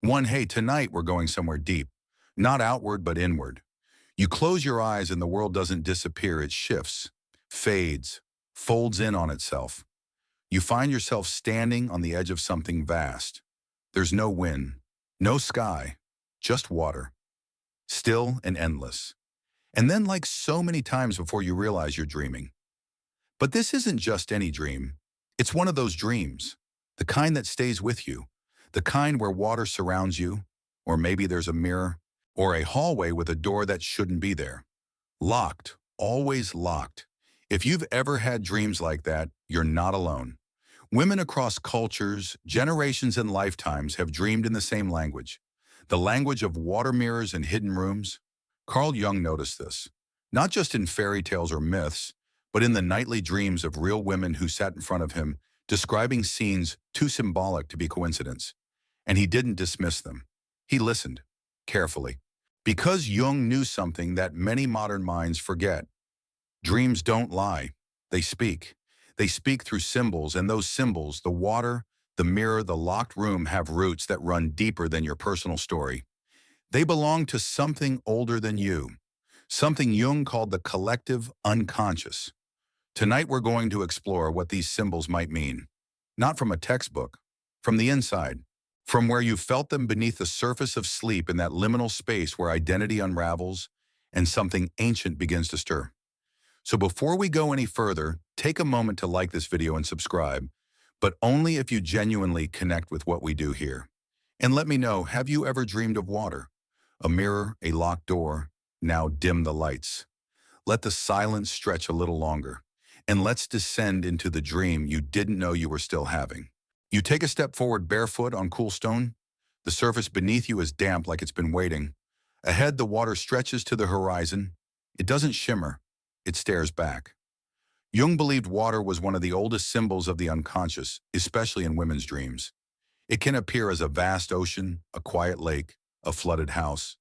One, hey, tonight we're going somewhere deep, not outward but inward. You close your eyes and the world doesn't disappear, it shifts, fades, folds in on itself. You find yourself standing on the edge of something vast. There's no wind, no sky, just water, still and endless. And then, like so many times before, you realize you're dreaming. But this isn't just any dream. It's one of those dreams, the kind that stays with you, the kind where water surrounds you, or maybe there's a mirror, or a hallway with a door that shouldn't be there. Locked, always locked. If you've ever had dreams like that, you're not alone. Women across cultures, generations, and lifetimes have dreamed in the same language, the language of water mirrors and hidden rooms. Carl Jung noticed this, not just in fairy tales or myths, but in the nightly dreams of real women who sat in front of him, describing scenes too symbolic to be coincidence. And he didn't dismiss them. He listened, carefully. Because Jung knew something that many modern minds forget. Dreams don't lie. They speak. They speak through symbols, and those symbols, the water, the mirror, the locked room, have roots that run deeper than your personal story. They belong to something older than you, something Jung called the collective unconscious. Tonight we're going to explore what these symbols might mean, not from a textbook, from the inside, from where you felt them beneath the surface of sleep in that liminal space where identity unravels and something ancient begins to stir. So before we go any further, take a moment to like this video and subscribe, but only if you genuinely connect with what we do here. And let me know, have you ever dreamed of water? A mirror, a locked door, now dim the lights. Let the silence stretch a little longer, and let's descend into the dream you didn't know you were still having. You take a step forward barefoot on cool stone. The surface beneath you is damp like it's been waiting. Ahead, the water stretches to the horizon. It doesn't shimmer. It stares back. Jung believed water was one of the oldest symbols of the unconscious, especially in women's dreams. It can appear as a vast ocean, a quiet lake, a flooded house.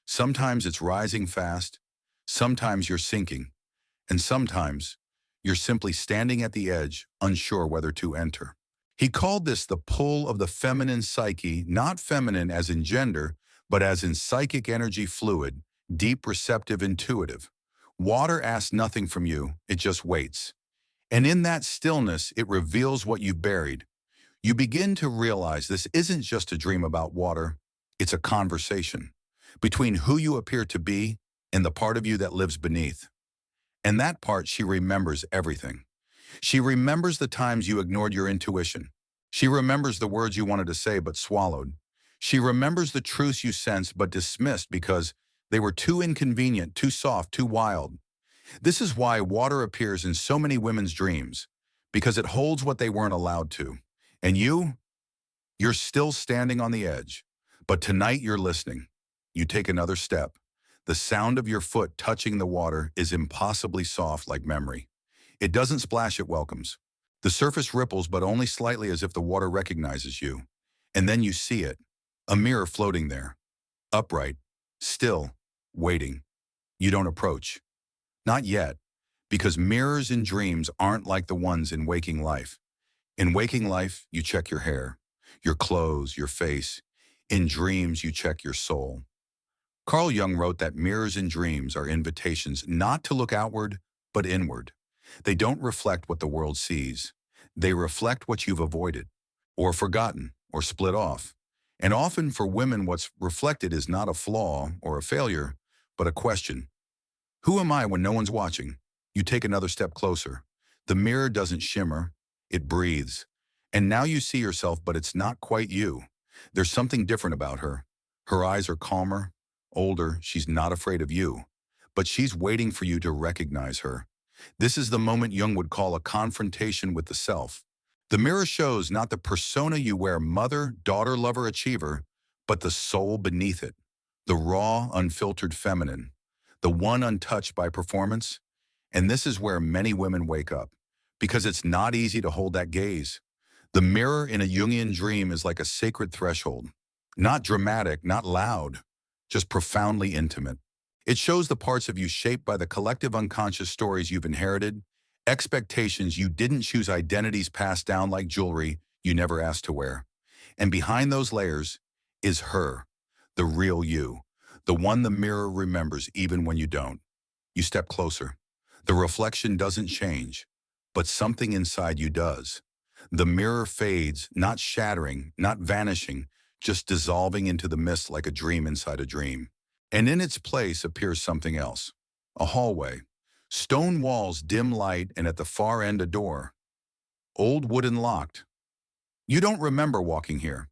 Sometimes it's rising fast, sometimes you're sinking, and sometimes you're simply standing at the edge, unsure whether to enter. He called this the pull of the feminine psyche, not feminine as in gender, but as in psychic energy fluid, deep, receptive, intuitive. Water asks nothing from you, it just waits. And in that stillness, it reveals what you've buried. You begin to realize this isn't just a dream about water, it's a conversation between who you appear to be and the part of you that lives beneath. And that part, she remembers everything. She remembers the times you ignored your intuition. She remembers the words you wanted to say but swallowed. She remembers the truths you sensed but dismissed because they were too inconvenient, too soft, too wild. This is why water appears in so many women's dreams, because it holds what they weren't allowed to. And you're still standing on the edge. But tonight you're listening. You take another step. The sound of your foot touching the water is impossibly soft like memory. It doesn't splash, it welcomes. The surface ripples, but only slightly, as if the water recognizes you. And then you see it, a mirror floating there, upright, still, waiting. You don't approach. Not yet, because mirrors in dreams aren't like the ones in waking life. In waking life, you check your hair, your clothes, your face. In dreams, you check your soul. Carl Jung wrote that mirrors in dreams are invitations not to look outward, but inward. They don't reflect what the world sees. They reflect what you've avoided, or forgotten, or split off. And often for women, what's reflected is not a flaw or a failure, but a question. Who am I when no one's watching? You take another step closer. The mirror doesn't shimmer, it breathes. And now you see yourself, but it's not quite you. There's something different about her. Her eyes are calmer, older, she's not afraid of you. But she's waiting for you to recognize her. This is the moment Jung would call a confrontation with the self. The mirror shows not the persona you wear, mother, daughter, lover, achiever, but the soul beneath it. The raw, unfiltered feminine. The one untouched by performance. And this is where many women wake up, because it's not easy to hold that gaze. The mirror in a Jungian dream is like a sacred threshold. Not dramatic, not loud, just profoundly intimate. It shows the parts of you shaped by the collective unconscious stories you've inherited, expectations you didn't choose, identities passed down like jewelry you never asked to wear. And behind those layers, is her, the real you, the one the mirror remembers even when you don't. You step closer. The reflection doesn't change, but something inside you does. The mirror fades, not shattering, not vanishing, just dissolving into the mist like a dream inside a dream. And in its place appears something else. A hallway. Stone walls, dim light, and at the far end a door. Old wooden locked. You don't remember walking here,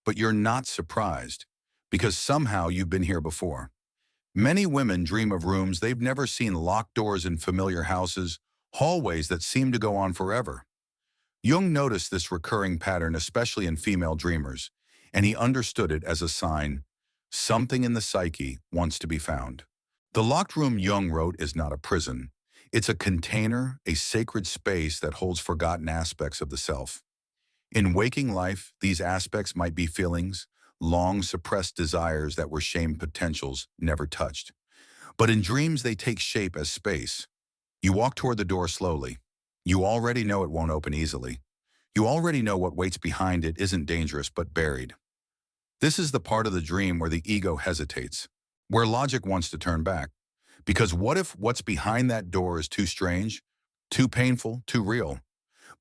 but you're not surprised, because somehow you've been here before. Many women dream of rooms they've never seen, locked doors in familiar houses, hallways that seem to go on forever. Jung noticed this recurring pattern, especially in female dreamers, and he understood it as a sign something in the psyche wants to be found. The locked room, Jung wrote, is not a prison. It's a container, a sacred space that holds forgotten aspects of the self. In waking life, these aspects might be feelings, long suppressed desires that were shame potentials never touched. But in dreams, they take shape as space. You walk toward the door slowly. You already know it won't open easily. You already know what waits behind it isn't dangerous but buried. This is the part of the dream where the ego hesitates, where logic wants to turn back. Because what if what's behind that door is too strange, too painful, too real?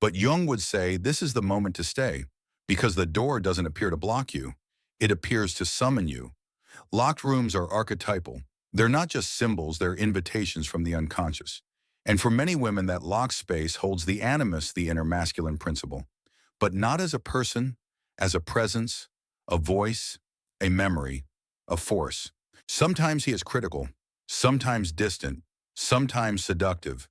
But Jung would say this is the moment to stay, because the door doesn't appear to block you. It appears to summon you. Locked rooms are archetypal. They're not just symbols, they're invitations from the unconscious. And for many women, that locked space holds the animus, the inner masculine principle, but not as a person, as a presence, a voice, a memory, a force. Sometimes he is critical, sometimes distant, sometimes seductive,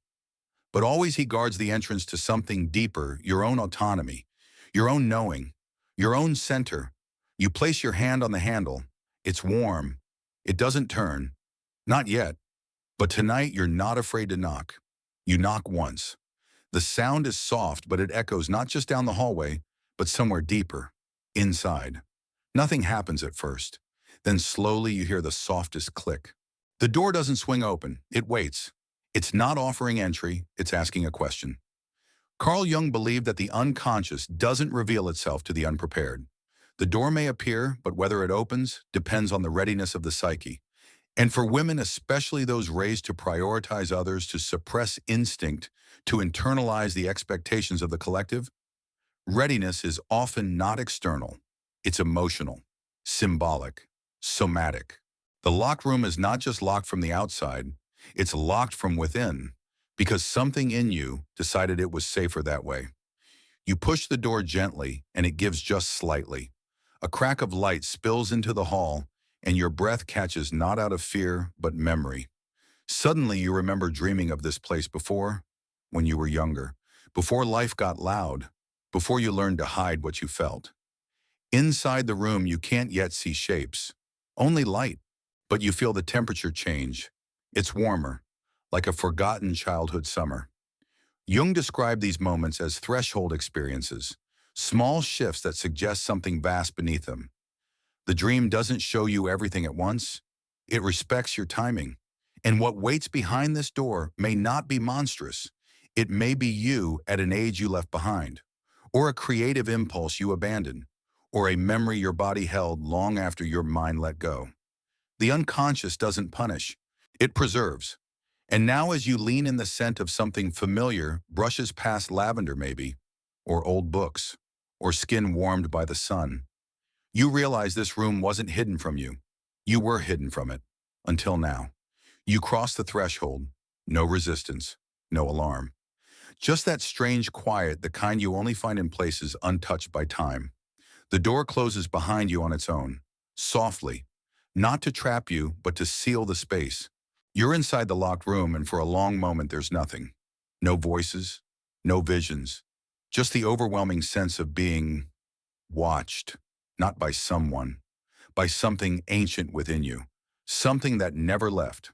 but always he guards the entrance to something deeper, your own autonomy, your own knowing, your own center. You place your hand on the handle. It's warm. It doesn't turn. Not yet. But tonight you're not afraid to knock. You knock once. The sound is soft, but it echoes not just down the hallway, but somewhere deeper, inside. Nothing happens at first. Then slowly you hear the softest click. The door doesn't swing open. It waits. It's not offering entry. It's asking a question. Carl Jung believed that the unconscious doesn't reveal itself to the unprepared. The door may appear, but whether it opens depends on the readiness of the psyche. And for women, especially those raised to prioritize others, to suppress instinct, to internalize the expectations of the collective, readiness is often not external. It's emotional, symbolic, somatic. The locked room is not just locked from the outside, it's locked from within, because something in you decided it was safer that way. You push the door gently, and it gives just slightly. A crack of light spills into the hall, and your breath catches not out of fear, but memory. Suddenly you remember dreaming of this place before, when you were younger, before life got loud, before you learned to hide what you felt. Inside the room you can't yet see shapes, only light, but you feel the temperature change. It's warmer, like a forgotten childhood summer. Jung described these moments as threshold experiences, small shifts that suggest something vast beneath them. The dream doesn't show you everything at once. It respects your timing. And what waits behind this door may not be monstrous. It may be you at an age you left behind, or a creative impulse you abandoned, or a memory your body held long after your mind let go. The unconscious doesn't punish. It preserves. And now as you lean in, the scent of something familiar brushes past lavender maybe, or old books, or skin warmed by the sun. You realize this room wasn't hidden from you. You were hidden from it, until now. You cross the threshold, no resistance, no alarm. Just that strange quiet, the kind you only find in places untouched by time. The door closes behind you on its own, softly, not to trap you, but to seal the space. You're inside the locked room, and for a long moment there's nothing. No voices, no visions, just the overwhelming sense of being watched, not by someone, by something ancient within you, something that never left.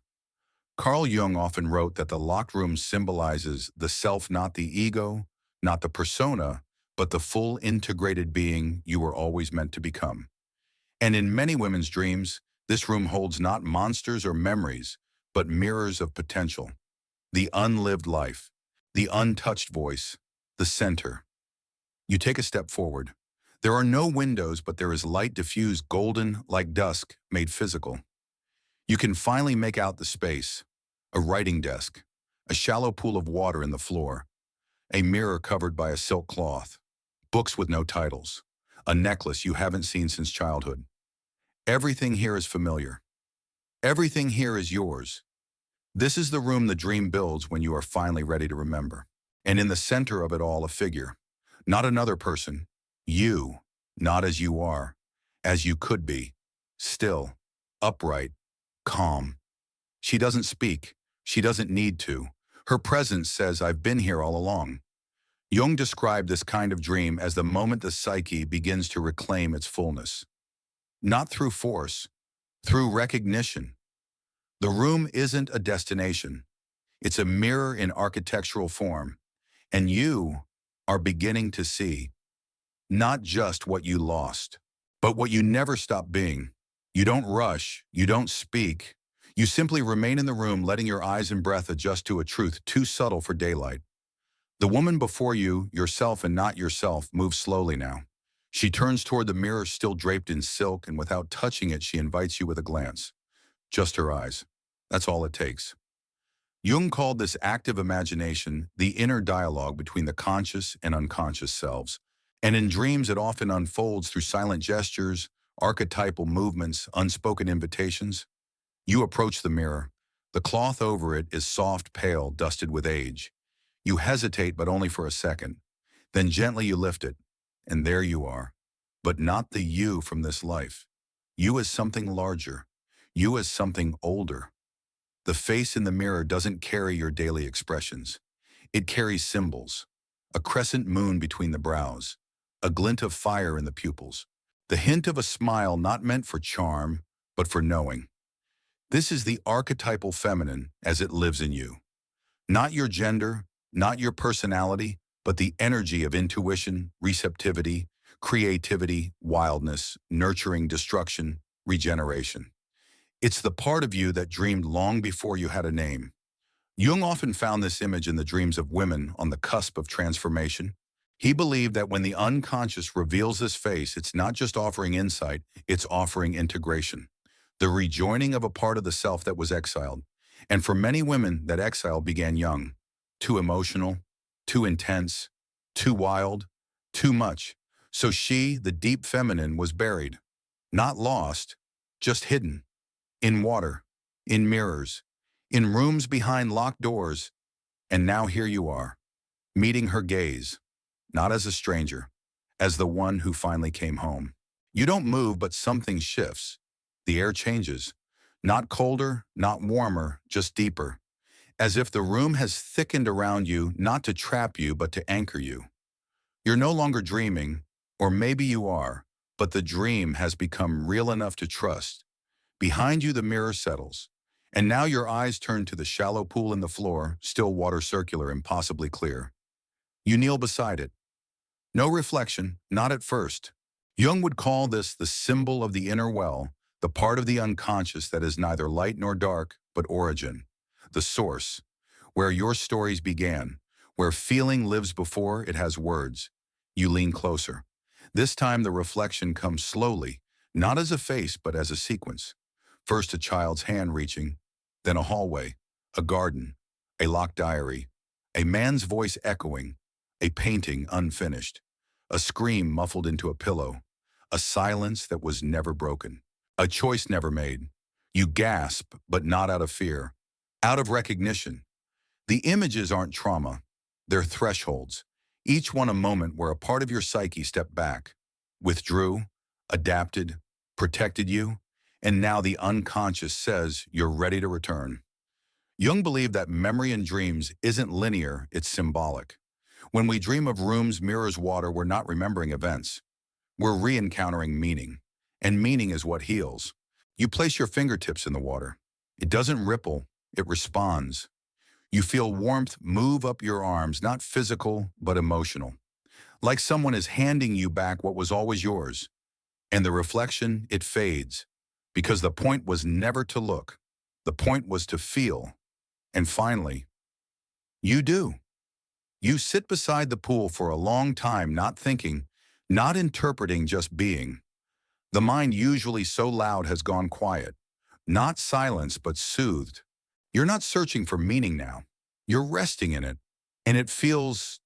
Carl Jung often wrote that the locked room symbolizes the self, not the ego, not the persona, but the full integrated being you were always meant to become. And in many women's dreams, this room holds not monsters or memories, but mirrors of potential. The unlived life, the untouched voice, the center. You take a step forward. There are no windows, but there is light diffused golden like dusk made physical. You can finally make out the space, a writing desk, a shallow pool of water in the floor, a mirror covered by a silk cloth, books with no titles, a necklace you haven't seen since childhood. Everything here is familiar. Everything here is yours. This is the room the dream builds when you are finally ready to remember. And in the center of it all, a figure. Not another person. You. Not as you are. As you could be. Still. Upright. Calm. She doesn't speak. She doesn't need to. Her presence says, I've been here all along. Jung described this kind of dream as the moment the psyche begins to reclaim its fullness. Not through force, through recognition. The room isn't a destination. It's a mirror in architectural form. And you are beginning to see not just what you lost, but what you never stopped being. You don't rush, you don't speak. You simply remain in the room, letting your eyes and breath adjust to a truth too subtle for daylight. The woman before you, yourself and not yourself, moves slowly now. She turns toward the mirror still draped in silk, and without touching it, she invites you with a glance. Just her eyes. That's all it takes. Jung called this active imagination the inner dialogue between the conscious and unconscious selves. And in dreams, it often unfolds through silent gestures, archetypal movements, unspoken invitations. You approach the mirror. The cloth over it is soft, pale, dusted with age. You hesitate, but only for a second. Then gently you lift it, and there you are. But not the you from this life. You as something larger. You as something older. The face in the mirror doesn't carry your daily expressions. It carries symbols. A crescent moon between the brows. A glint of fire in the pupils. The hint of a smile not meant for charm, but for knowing. This is the archetypal feminine as it lives in you. Not your gender, not your personality, but the energy of intuition, receptivity, creativity, wildness, nurturing, destruction, regeneration. It's the part of you that dreamed long before you had a name. Jung often found this image in the dreams of women on the cusp of transformation. He believed that when the unconscious reveals this face, it's not just offering insight, it's offering integration. The rejoining of a part of the self that was exiled. And for many women, that exile began young. Too emotional, too intense, too wild, too much. So she, the deep feminine, was buried. Not lost, just hidden. In water, in mirrors, in rooms behind locked doors. And now here you are, meeting her gaze, not as a stranger, as the one who finally came home. You don't move, but something shifts. The air changes. Not colder, not warmer, just deeper. As if the room has thickened around you, not to trap you, but to anchor you. You're no longer dreaming, or maybe you are, but the dream has become real enough to trust. Behind you, the mirror settles, and now your eyes turn to the shallow pool in the floor, still water circular, impossibly clear. You kneel beside it. No reflection, not at first. Jung would call this the symbol of the inner well, the part of the unconscious that is neither light nor dark, but origin, the source, where your stories began, where feeling lives before it has words. You lean closer. This time the reflection comes slowly, not as a face, but as a sequence. First a child's hand reaching, then a hallway, a garden, a locked diary, a man's voice echoing, a painting unfinished, a scream muffled into a pillow, a silence that was never broken, a choice never made. You gasp, but not out of fear, out of recognition. The images aren't trauma, they're thresholds, each one a moment where a part of your psyche stepped back, withdrew, adapted, protected you, and now the unconscious says you're ready to return. Jung believed that memory in dreams isn't linear, it's symbolic. When we dream of rooms, mirrors, water, we're not remembering events. We're re-encountering meaning. And meaning is what heals. You place your fingertips in the water. It doesn't ripple, it responds. You feel warmth move up your arms, not physical, but emotional. Like someone is handing you back what was always yours. And the reflection, it fades. Because the point was never to look. The point was to feel. And finally, you do. You sit beside the pool for a long time, not thinking, not interpreting, just being. The mind, usually so loud, has gone quiet, not silenced but soothed. You're not searching for meaning now. You're resting in it, and it feels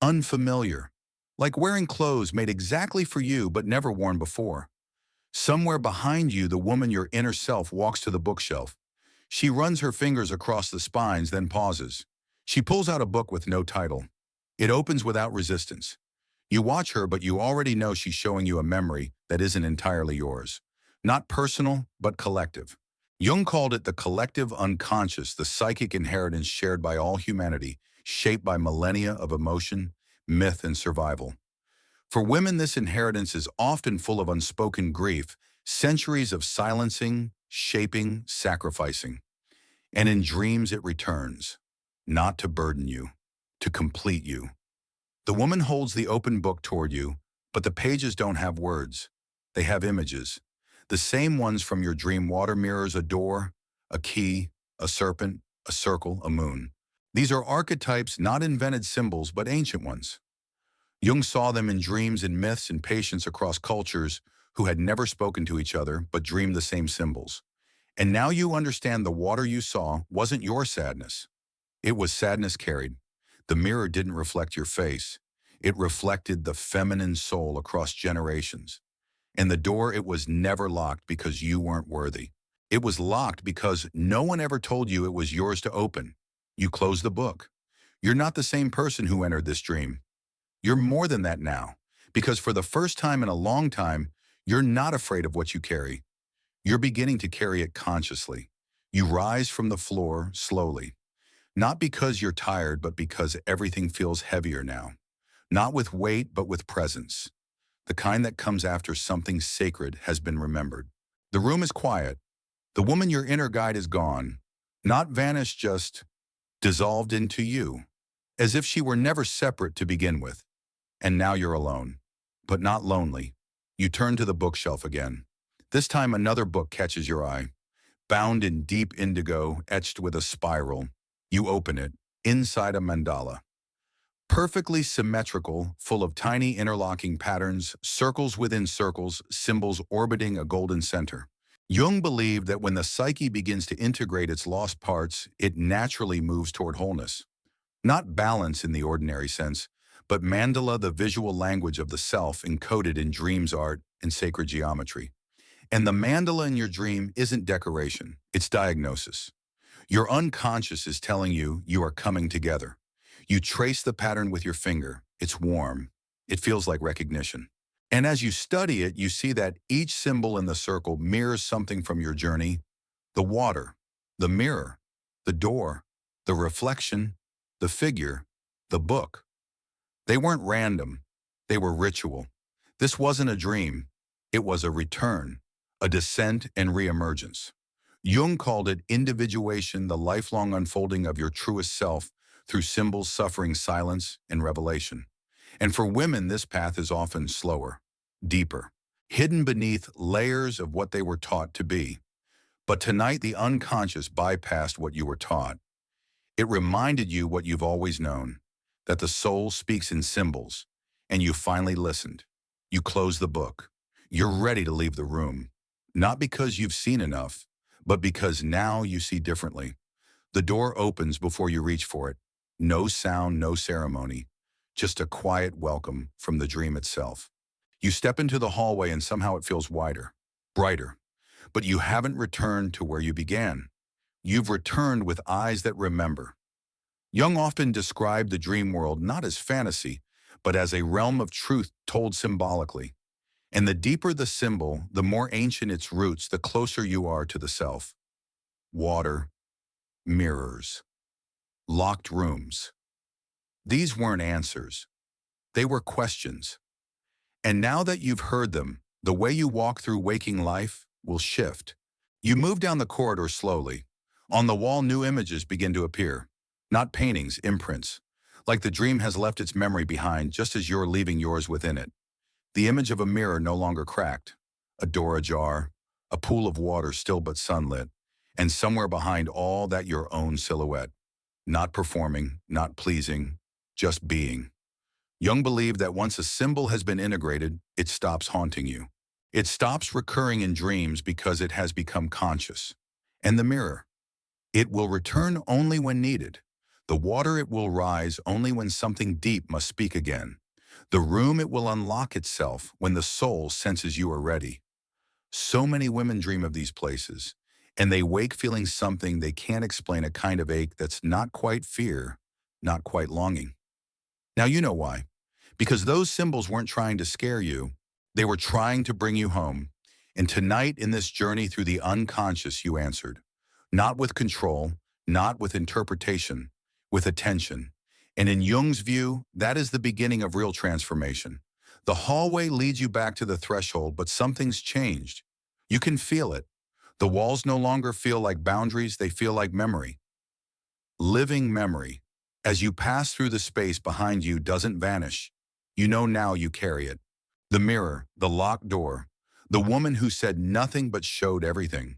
unfamiliar, like wearing clothes made exactly for you but never worn before. Somewhere behind you, the woman, your inner self, walks to the bookshelf. She runs her fingers across the spines, then pauses. She pulls out a book with no title. It opens without resistance. You watch her, but you already know she's showing you a memory that isn't entirely yours. Not personal, but collective. Jung called it the collective unconscious, the psychic inheritance shared by all humanity, shaped by millennia of emotion, myth, and survival. For women, this inheritance is often full of unspoken grief, centuries of silencing, shaping, sacrificing. And in dreams it returns, not to burden you, to complete you. The woman holds the open book toward you, but the pages don't have words. They have images. The same ones from your dream: water mirrors, a door, a key, a serpent, a circle, a moon. These are archetypes, not invented symbols, but ancient ones. Jung saw them in dreams and myths and patients across cultures who had never spoken to each other but dreamed the same symbols. And now you understand the water you saw wasn't your sadness. It was sadness carried. The mirror didn't reflect your face. It reflected the feminine soul across generations. And the door, it was never locked because you weren't worthy. It was locked because no one ever told you it was yours to open. You closed the book. You're not the same person who entered this dream. You're more than that now, because for the first time in a long time, you're not afraid of what you carry. You're beginning to carry it consciously. You rise from the floor slowly, not because you're tired, but because everything feels heavier now. Not with weight, but with presence. The kind that comes after something sacred has been remembered. The room is quiet. The woman, your inner guide, is gone. Not vanished, just dissolved into you, as if she were never separate to begin with. And now you're alone, but not lonely. You turn to the bookshelf again. This time another book catches your eye. Bound in deep indigo, etched with a spiral. You open it, inside a mandala. Perfectly symmetrical, full of tiny interlocking patterns, circles within circles, symbols orbiting a golden center. Jung believed that when the psyche begins to integrate its lost parts, it naturally moves toward wholeness. Not balance in the ordinary sense, but mandala, the visual language of the self encoded in dreams, art, and sacred geometry. And the mandala in your dream isn't decoration, it's diagnosis. Your unconscious is telling you you are coming together. You trace the pattern with your finger. It's warm. It feels like recognition. And as you study it, you see that each symbol in the circle mirrors something from your journey: the water, the mirror, the door, the reflection, the figure, the book. They weren't random. They were ritual. This wasn't a dream. It was a return, a descent and reemergence. Jung called it individuation, the lifelong unfolding of your truest self through symbols, suffering, silence, and revelation. And for women, this path is often slower, deeper, hidden beneath layers of what they were taught to be. But tonight, the unconscious bypassed what you were taught. It reminded you what you've always known, that the soul speaks in symbols, and you finally listened. You close the book. You're ready to leave the room, not because you've seen enough, but because now you see differently. The door opens before you reach for it. No sound, no ceremony, just a quiet welcome from the dream itself. You step into the hallway and somehow it feels wider, brighter, but you haven't returned to where you began. You've returned with eyes that remember. Jung often described the dream world not as fantasy, but as a realm of truth told symbolically. And the deeper the symbol, the more ancient its roots, the closer you are to the self. Water, mirrors, locked rooms. These weren't answers. They were questions. And now that you've heard them, the way you walk through waking life will shift. You move down the corridor slowly. On the wall, new images begin to appear. Not paintings, imprints. Like the dream has left its memory behind, just as you're leaving yours within it. The image of a mirror no longer cracked, a door ajar, a pool of water still but sunlit, and somewhere behind all that, your own silhouette. Not performing, not pleasing, just being. Jung believed that once a symbol has been integrated, it stops haunting you. It stops recurring in dreams because it has become conscious. And the mirror, it will return only when needed. The water, it will rise only when something deep must speak again. The room, it will unlock itself when the soul senses you are ready. So many women dream of these places, and they wake feeling something they can't explain, a kind of ache that's not quite fear, not quite longing. Now you know why. Because those symbols weren't trying to scare you, they were trying to bring you home. And tonight, in this journey through the unconscious, you answered. Not with control, not with interpretation, with attention. And in Jung's view, that is the beginning of real transformation. The hallway leads you back to the threshold, but something's changed. You can feel it. The walls no longer feel like boundaries, they feel like memory. Living memory. As you pass through, the space behind you doesn't vanish. You know now you carry it. The mirror, the locked door, the woman who said nothing but showed everything.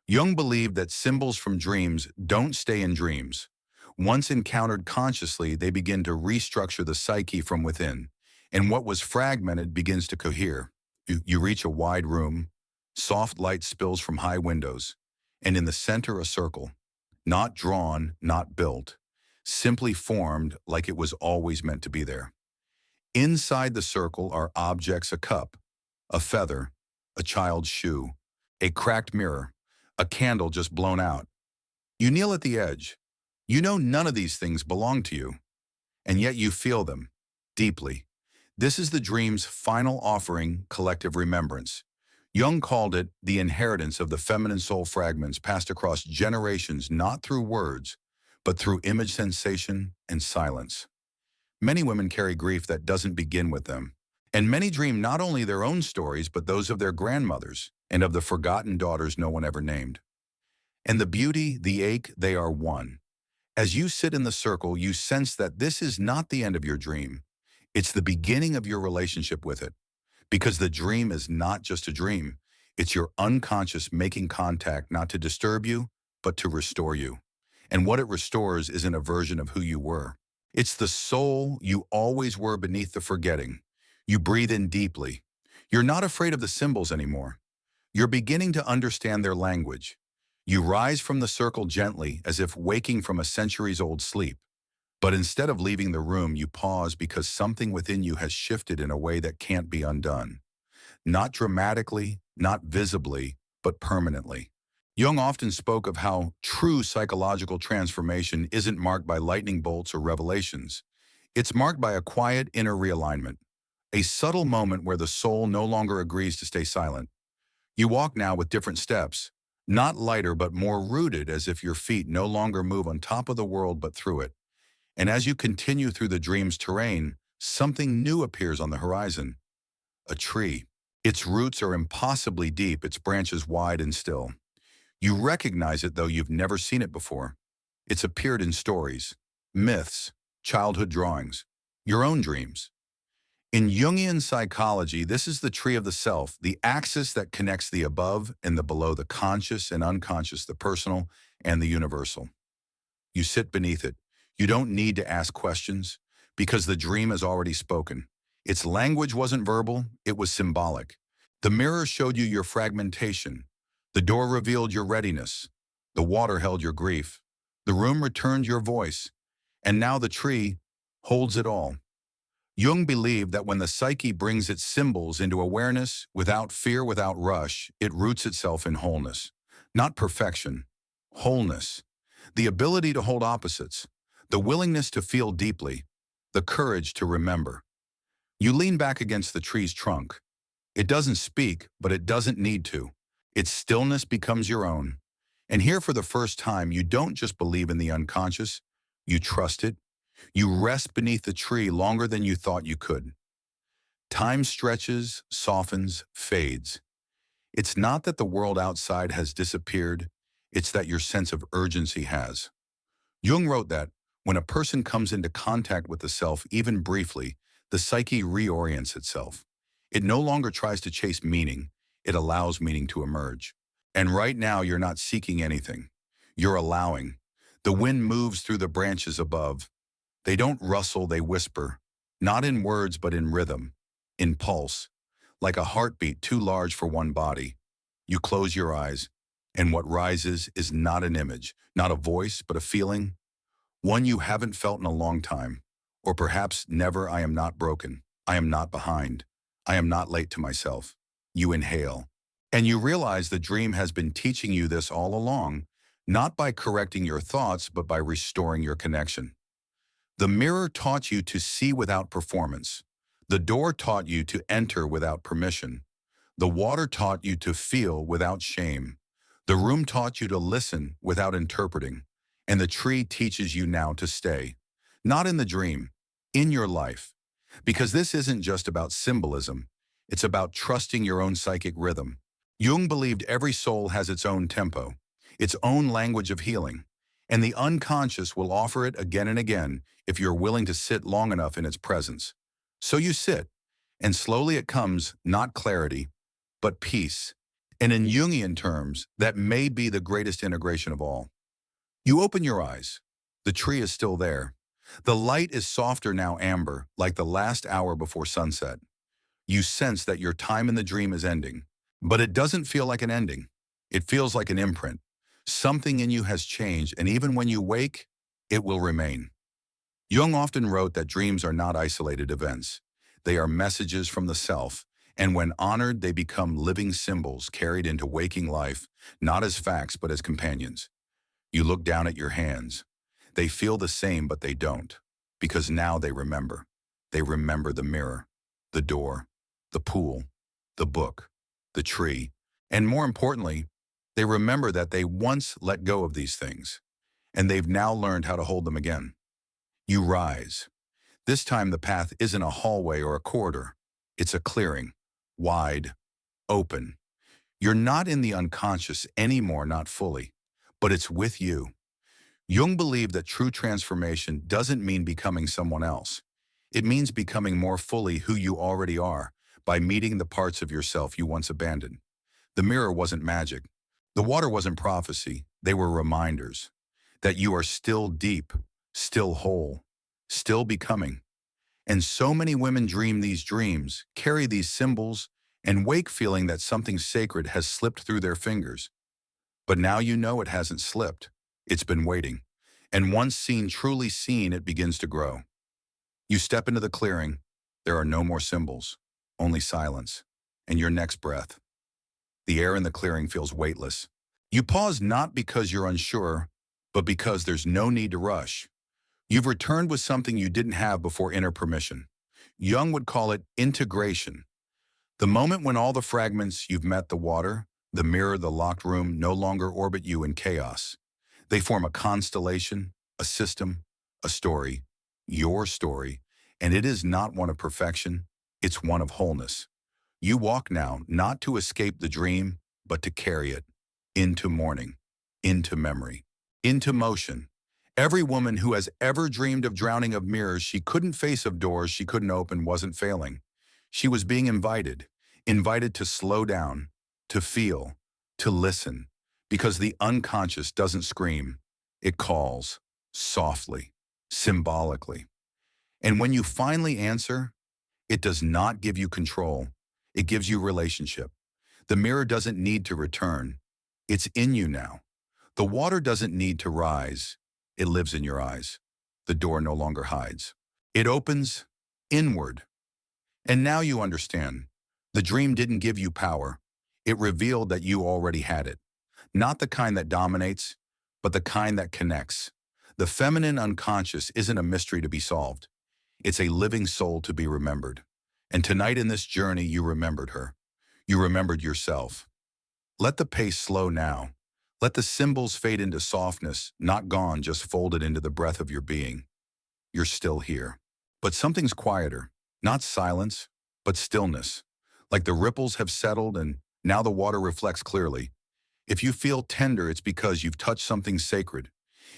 Jung believed that symbols from dreams don't stay in dreams. Once encountered consciously, they begin to restructure the psyche from within, and what was fragmented begins to cohere. You reach a wide room, soft light spills from high windows, and in the center a circle, not drawn, not built, simply formed like it was always meant to be there. Inside the circle are objects: a cup, a feather, a child's shoe, a cracked mirror, a candle just blown out. You kneel at the edge. You know none of these things belong to you, and yet you feel them deeply. This is the dream's final offering, collective remembrance. Jung called it the inheritance of the feminine soul, fragments passed across generations, not through words, but through image, sensation, and silence. Many women carry grief that doesn't begin with them, and many dream not only their own stories, but those of their grandmothers and of the forgotten daughters no one ever named. And the beauty, the ache, they are one. As you sit in the circle, you sense that this is not the end of your dream. It's the beginning of your relationship with it. Because the dream is not just a dream. It's your unconscious making contact, not to disturb you, but to restore you. And what it restores isn't a version of who you were. It's the soul you always were beneath the forgetting. You breathe in deeply. You're not afraid of the symbols anymore. You're beginning to understand their language. You rise from the circle gently, as if waking from a centuries-old sleep. But instead of leaving the room, you pause because something within you has shifted in a way that can't be undone. Not dramatically, not visibly, but permanently. Jung often spoke of how true psychological transformation isn't marked by lightning bolts or revelations. It's marked by a quiet inner realignment, a subtle moment where the soul no longer agrees to stay silent. You walk now with different steps, not lighter but more rooted, as if your feet no longer move on top of the world but through it. And as you continue through the dream's terrain, something new appears on the horizon. A tree. Its roots are impossibly deep, its branches wide and still. You recognize it, though you've never seen it before. It's appeared in stories, myths, childhood drawings, your own dreams. In Jungian psychology, this is the tree of the self, the axis that connects the above and the below, the conscious and unconscious, the personal and the universal. You sit beneath it. You don't need to ask questions because the dream has already spoken. Its language wasn't verbal, it was symbolic. The mirror showed you your fragmentation. The door revealed your readiness. The water held your grief. The room returned your voice. And now the tree holds it all. Jung believed that when the psyche brings its symbols into awareness, without fear, without rush, it roots itself in wholeness. Not perfection, wholeness. The ability to hold opposites, the willingness to feel deeply, the courage to remember. You lean back against the tree's trunk. It doesn't speak, but it doesn't need to. Its stillness becomes your own. And here, for the first time, you don't just believe in the unconscious, you trust it. You rest beneath the tree longer than you thought you could. Time stretches, softens, fades. It's not that the world outside has disappeared, it's that your sense of urgency has. Jung wrote that when a person comes into contact with the self, even briefly, the psyche reorients itself. It no longer tries to chase meaning, it allows meaning to emerge. And right now, you're not seeking anything. You're allowing. The wind moves through the branches above. They don't rustle, they whisper. not in words but in rhythm, in pulse, like a heartbeat too large for one body. You close your eyes, and what rises is not an image, not a voice, but a feeling, one you haven't felt in a long time, or perhaps never. I am not broken. I am not behind. I am not late to myself. You inhale, and you realize the dream has been teaching you this all along, not by correcting your thoughts, but by restoring your connection. The mirror taught you to see without performance. The door taught you to enter without permission. The water taught you to feel without shame. The room taught you to listen without interpreting. And the tree teaches you now to stay. Not in the dream, in your life. Because this isn't just about symbolism. It's about trusting your own psychic rhythm. Jung believed every soul has its own tempo, its own language of healing. And the unconscious will offer it again and again if you're willing to sit long enough in its presence. So you sit, and slowly it comes, not clarity, but peace. And in Jungian terms, that may be the greatest integration of all. You open your eyes. The tree is still there. The light is softer now, amber, like the last hour before sunset. You sense that your time in the dream is ending. But it doesn't feel like an ending. It feels like an imprint. Something in you has changed, and even when you wake, it will remain. Jung often wrote that dreams are not isolated events. They are messages from the self, and when honored, they become living symbols carried into waking life, not as facts but as companions. You look down at your hands. They feel the same, but they don't, because now they remember. They remember the mirror, the door, the pool, the book, the tree, and more importantly, they remember that they once let go of these things, and they've now learned how to hold them again. You rise. This time the path isn't a hallway or a corridor. It's a clearing, wide, open. You're not in the unconscious anymore, not fully, but it's with you. Jung believed that true transformation doesn't mean becoming someone else. It means becoming more fully who you already are by meeting the parts of yourself you once abandoned. The mirror wasn't magic. The water wasn't prophecy. They were reminders that you are still deep, still whole, still becoming. And so many women dream these dreams, carry these symbols, and wake feeling that something sacred has slipped through their fingers. But now you know it hasn't slipped. It's been waiting. And once seen, truly seen, it begins to grow. You step into the clearing. There are no more symbols, only silence, and your next breath. The air in the clearing feels weightless. You pause not because you're unsure, but because there's no need to rush. You've returned with something you didn't have before inner permission. Jung would call it integration. The moment when all the fragments you've met, the water, the mirror, the locked room, no longer orbit you in chaos. They form a constellation, a system, a story, your story, and it is not one of perfection, it's one of wholeness. You walk now not to escape the dream, but to carry it into morning, into memory, into motion. Every woman who has ever dreamed of drowning of mirrors she couldn't face, of doors she couldn't open, wasn't failing. She was being invited to slow down, to feel, to listen, because the unconscious doesn't scream. It calls, softly, symbolically. And when you finally answer, it does not give you control. It gives you relationship. The mirror doesn't need to return. It's in you now. The water doesn't need to rise. It lives in your eyes. The door no longer hides. It opens inward. And now you understand. The dream didn't give you power. It revealed that you already had it. Not the kind that dominates, but the kind that connects. The feminine unconscious isn't a mystery to be solved. It's a living soul to be remembered. And tonight in this journey, you remembered her. You remembered yourself. Let the pace slow now. Let the symbols fade into softness, not gone, just folded into the breath of your being. You're still here. But something's quieter. Not silence, but stillness. Like the ripples have settled and now the water reflects clearly. If you feel tender, it's because you've touched something sacred.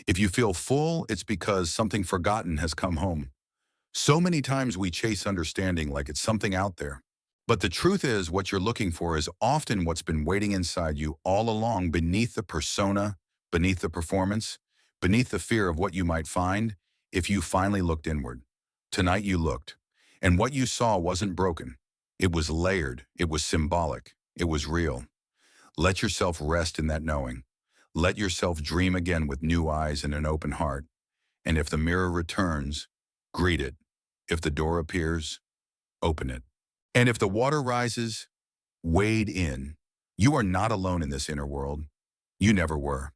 If you feel full, it's because something forgotten has come home. So many times we chase understanding like it's something out there. But the truth is, what you're looking for is often what's been waiting inside you all along, beneath the persona, beneath the performance, beneath the fear of what you might find if you finally looked inward. Tonight you looked. And what you saw wasn't broken. It was layered. It was symbolic. It was real. Let yourself rest in that knowing. Let yourself dream again with new eyes and an open heart. And if the mirror returns, greet it. If the door appears, open it. And if the water rises, wade in. You are not alone in this inner world. You never were.